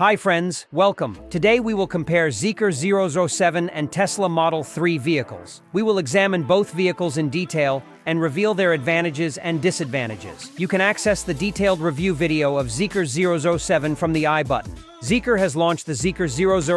Hi friends, welcome. Today we will compare Zeekr 007 and Tesla Model 3 vehicles. We will examine both vehicles in detail and reveal their advantages and disadvantages. You can access the detailed review video of Zeekr 007 from the I button. Zeekr has launched the Zeekr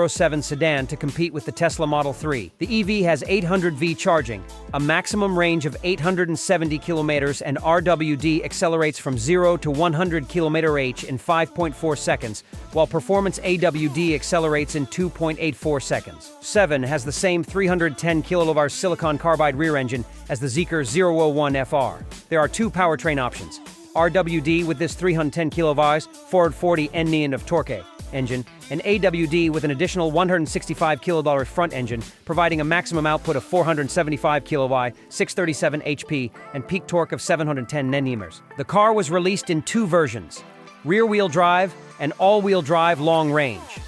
007 sedan to compete with the Tesla Model 3. The EV has 800V charging, a maximum range of 870 kilometers, and RWD accelerates from 0 to 100 km/h in 5.4 seconds, while performance AWD accelerates in 2.84 seconds. 7 has the same 310 kWh silicon carbide rear engine as the Zeekr 001 FR. There are two powertrain options: RWD with this 310 kWh 440 Nm of torque engine, and AWD with an additional 165 kWh front engine, providing a maximum output of 475 kW, 637 HP, and peak torque of 710 Nm. The car was released in two versions: rear-wheel drive and all-wheel drive long range.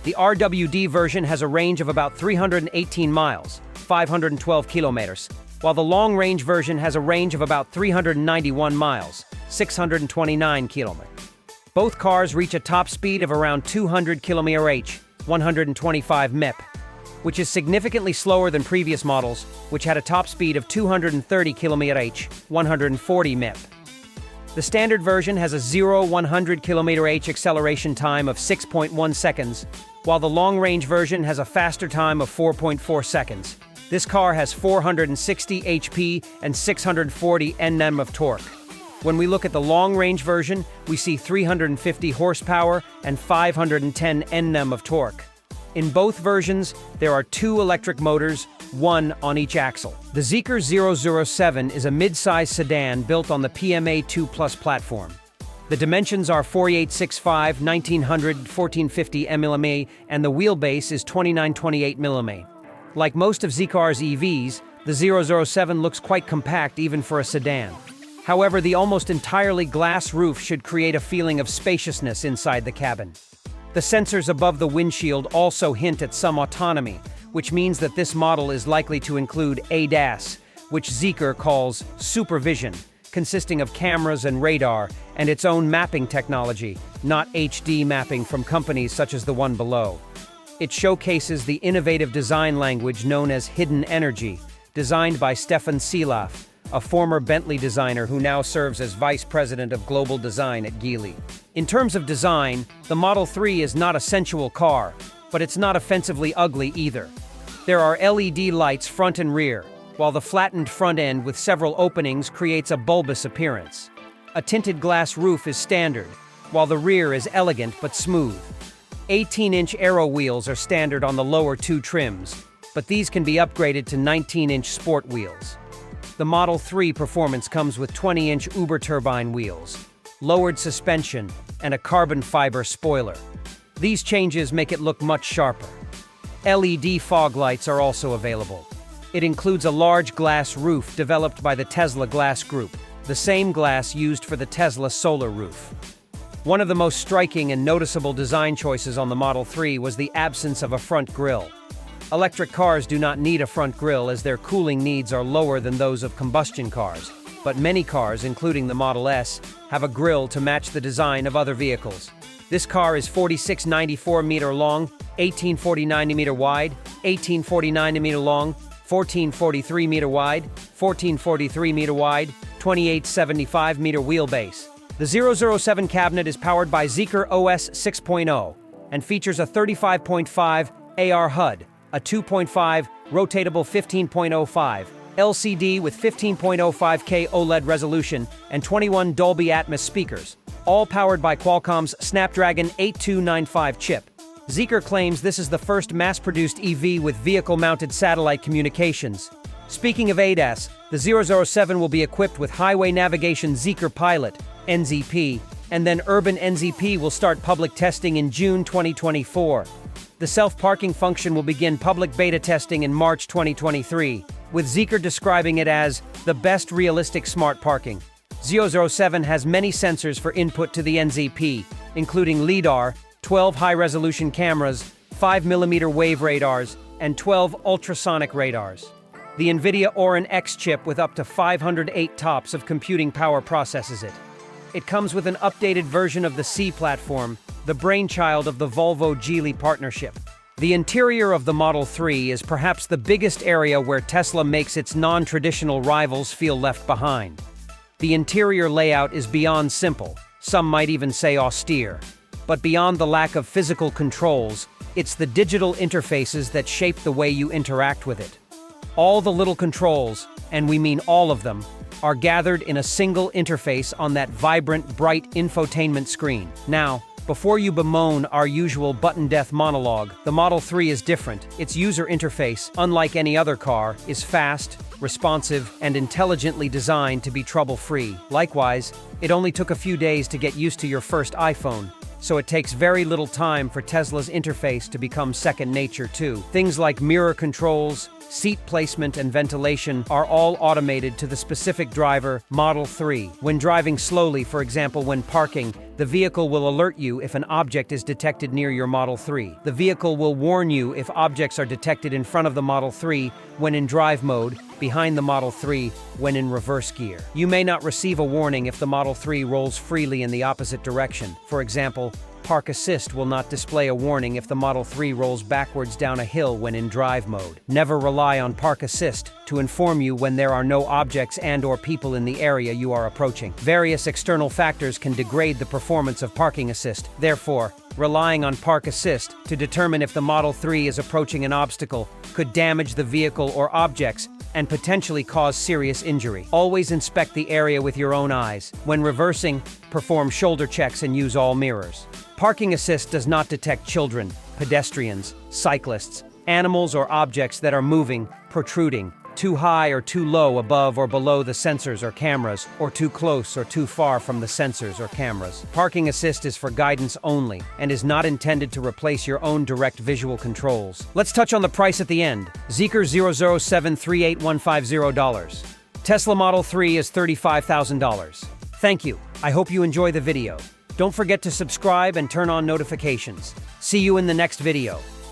The RWD version has a range of about 318 miles, 512 kilometers, while the long-range version has a range of about 391 miles, 629 kilometers. Both cars reach a top speed of around 200 km/h, 125 mph, which is significantly slower than previous models, which had a top speed of 230 km/h, 140 mph. The standard version has a 0-100 km/h acceleration time of 6.1 seconds, while the long-range version has a faster time of 4.4 seconds. This car has 460 HP and 640 Nm of torque. When we look at the long-range version, we see 350 horsepower and 510 Nm of torque. In both versions, there are two electric motors, one on each axle. The Zeekr 007 is a mid-size sedan built on the PMA 2 Plus platform. The dimensions are 4865, 1900, 1450 mm, and the wheelbase is 2928 mm. Like most of Zeekr's EVs, the 007 looks quite compact even for a sedan. However, the almost entirely glass roof should create a feeling of spaciousness inside the cabin. The sensors above the windshield also hint at some autonomy, which means that this model is likely to include ADAS, which Zeekr calls supervision, consisting of cameras and radar, and its own mapping technology, not HD mapping from companies such as the one below. It showcases the innovative design language known as hidden energy, designed by Stefan Silaf, a former Bentley designer who now serves as vice president of global design at Geely. In terms of design, the Model 3 is not a sensual car, but it's not offensively ugly either. There are LED lights front and rear, while the flattened front end with several openings creates a bulbous appearance. A tinted glass roof is standard, while the rear is elegant but smooth. 18-inch aero wheels are standard on the lower two trims, but these can be upgraded to 19-inch sport wheels. The Model 3 performance comes with 20-inch Uber turbine wheels, lowered suspension, and a carbon fiber spoiler. These changes make it look much sharper. LED fog lights are also available. It includes a large glass roof developed by the Tesla Glass Group, the same glass used for the Tesla solar roof. One of the most striking and noticeable design choices on the Model 3 was the absence of a front grille. Electric cars do not need a front grille as their cooling needs are lower than those of combustion cars, but many cars, including the Model S, have a grille to match the design of other vehicles. This car is 4694 meter long, 1849 meter wide, 1849 meter long, 1443 meter wide, 1443 meter wide, 2875 meter wheelbase. The 007 cabinet is powered by Zeekr OS 6.0 and features a 35.5 AR HUD, a 2.5 rotatable 15.05 LCD with 15.05K OLED resolution, and 21 Dolby Atmos speakers, all powered by Qualcomm's Snapdragon 8295 chip. Zeekr claims this is the first mass-produced EV with vehicle-mounted satellite communications. Speaking of ADAS, the 007 will be equipped with Highway Navigation Zeekr Pilot, NZP, and then Urban NZP will start public testing in June 2024. The self-parking function will begin public beta testing in March 2023, with Zeekr describing it as the best realistic smart parking. 007 has many sensors for input to the NZP, including LiDAR, 12 high-resolution cameras, 5mm wave radars, and 12 ultrasonic radars. The NVIDIA Orin X chip with up to 508 TOPS of computing power processes it. It comes with an updated version of the C platform, the brainchild of the Volvo-Geely partnership. The interior of the Model 3 is perhaps the biggest area where Tesla makes its non-traditional rivals feel left behind. The interior layout is beyond simple, some might even say austere. But beyond the lack of physical controls, it's the digital interfaces that shape the way you interact with it. All the little controls, and we mean all of them, are gathered in a single interface on that vibrant, bright infotainment screen. Now, before you bemoan our usual button death monologue, the Model 3 is different. Its user interface, unlike any other car, is fast, responsive, and intelligently designed to be trouble-free. Likewise, it only took a few days to get used to your first iPhone, so it takes very little time for Tesla's interface to become second nature too. Things like mirror controls, seat placement, and ventilation are all automated to the specific driver, Model 3. When driving slowly, for example when parking, the vehicle will alert you if an object is detected near your Model 3. The vehicle will warn you if objects are detected in front of the Model 3 when in drive mode, behind the Model 3 when in reverse gear. You may not receive a warning if the Model 3 rolls freely in the opposite direction. For example, Park Assist will not display a warning if the Model 3 rolls backwards down a hill when in drive mode. Never rely on Park Assist to inform you when there are no objects and/or people in the area you are approaching. Various external factors can degrade the performance of Parking Assist. Therefore, relying on Park Assist to determine if the Model 3 is approaching an obstacle could damage the vehicle or objects and potentially cause serious injury. Always inspect the area with your own eyes. When reversing, perform shoulder checks and use all mirrors. Parking Assist does not detect children, pedestrians, cyclists, animals, or objects that are moving, protruding, too high or too low above or below the sensors or cameras, or too close or too far from the sensors or cameras. Parking Assist is for guidance only and is not intended to replace your own direct visual controls. Let's touch on the price at the end. Zeekr $00738,150. Tesla Model 3 is $35,000. Thank you. I hope you enjoy the video. Don't forget to subscribe and turn on notifications. See you in the next video.